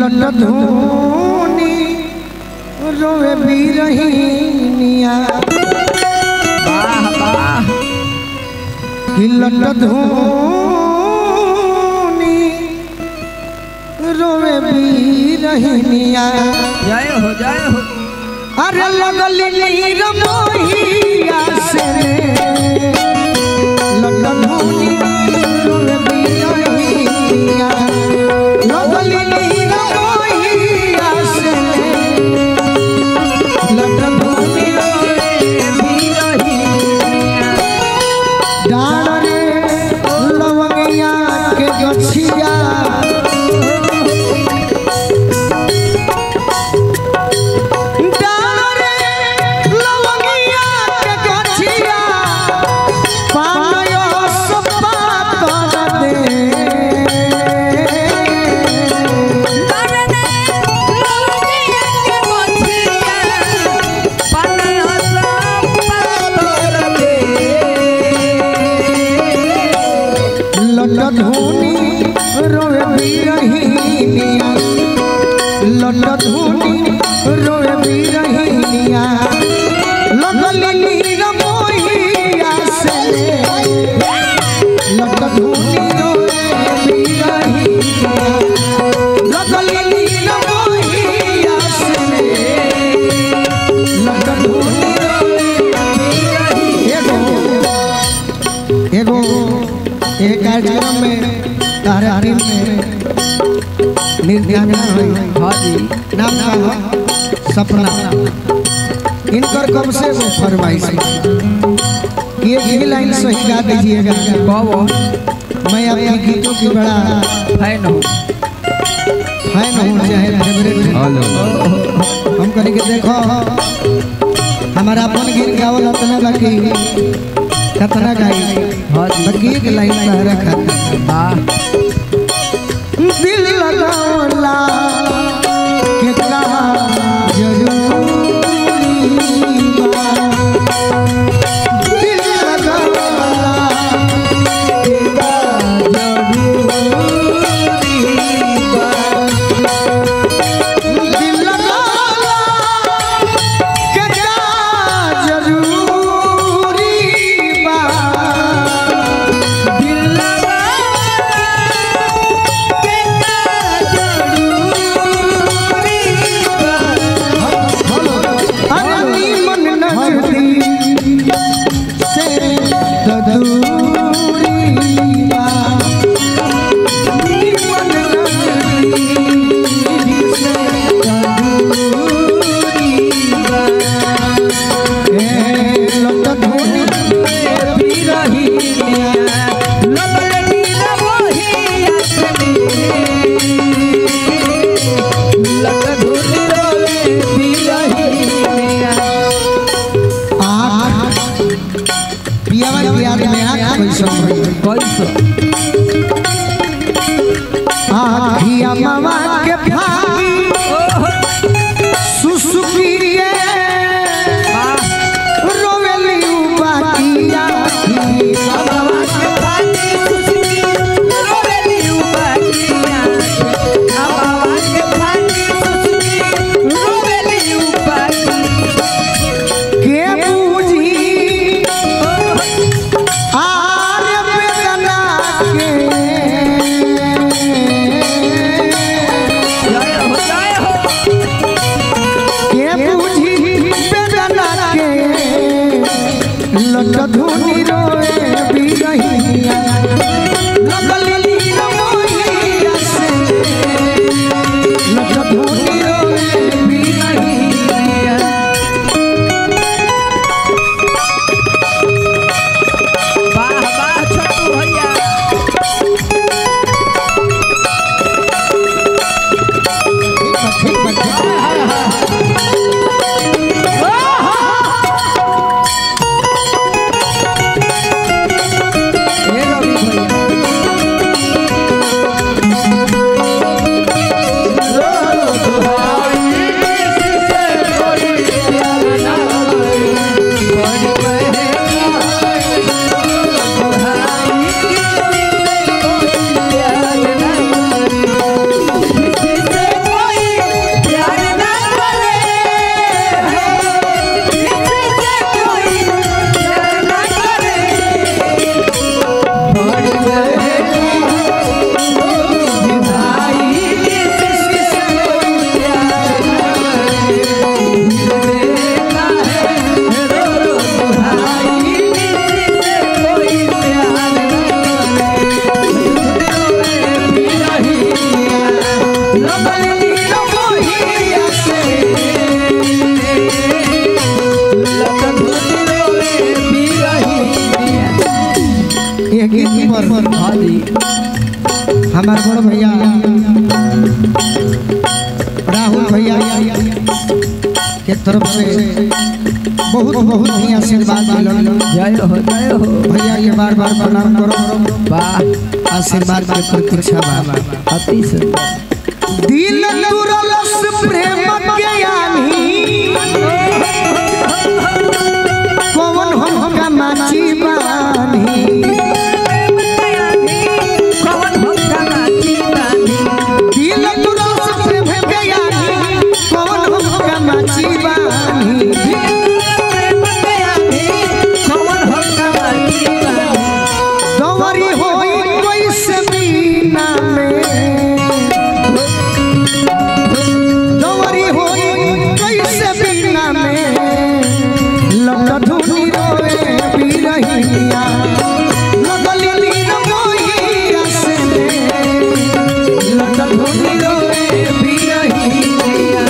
लट धूनी रोवे बीरहिनिया वाह वाह लट धूनी रोवे बीरहिनिया जय हो जय हो। अरे लगली नीर मोहिया से लट धूनी रोवे बीरहिनिया लगली नीर मोहिया से लट धूनी रोवे बीरहिनिया डाल रे लवंगिया के गछिया धूनी रोए बीरहिनिया लट धूनी रोए बीरहिनिया लगली नीर मोहिया से लट धूनी रोए बीरहिनिया लगली नीर मोहिया से लट धूनी रोए बीरहिनिया एगो एक कार्यक्रम में तारे में निर्गाना हाँ जी नाम का सपना इनकर कब से वो फरमाइश ये लाइन सही गा दीजिएगा। मैं आपकी गीतों की बड़ा फैन हूँ चाहे फेवरेट हम करेंगे। देखो हमारा अपन गीत गावल अपना बाकी कतना गाई एक लाइन में रखा दिल लगावला कितना जरूरी बा दिल लगावला कितना जरूरी बा दिल लगावला कितना जरूरी बा आखिया मामा के भागी सुसुकिए रोवेली बाकिया मामा के भागी सुसुकी रोवेली बाकिया मामा के भागी सुसुकी रोवेली बाकिया के बूझी आरे बेदना के हमारे बड़ भैया राहुल भैया के तरफ से बहुत बहुत ही आशीर्वाद मिलल। जय हो भैया के बार बार प्रणाम करो। वाह आशीर्वाद के प्रतीक्षा बा। अति सुंदर दिल तुरलस प्रेम के यानी कौन हमका माची बानी दिल तुरलस प्रेम के यानी कौन हमका माची बानी दवरी होई कैसे बीना में दवरी होई कैसे बीना में लट धुनी रोए बिरहिया लगली नीर मोहिया से लट धुनी रोए बिरहिया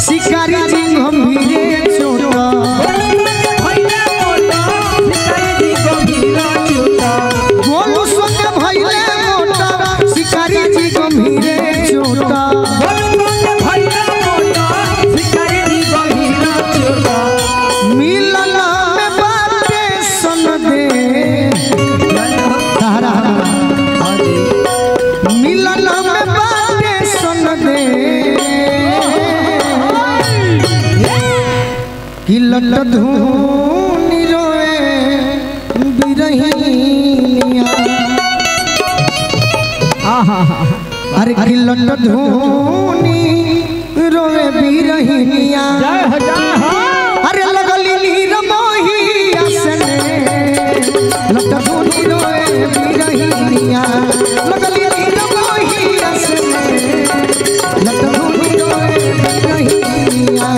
शिकारी जी गंभीरे चोटा गोलू संगे भइले मोटा शिकारी जी गंभीरे चोटा मिलन में बाटे सन दे तारा मिलन में बाटे सन दे कि लट धुनी रोए बिरहिया अरे कि लट धुनी रोए बिरहिया अरे लगली नीर मोहिया से लट धुनी रोए बिरहिया लगली नीर मोहिया से लट धुनी रोए बिरहिया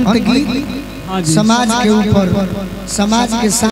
अंत गीत हाँ जी। समाज के ऊपर, समाज के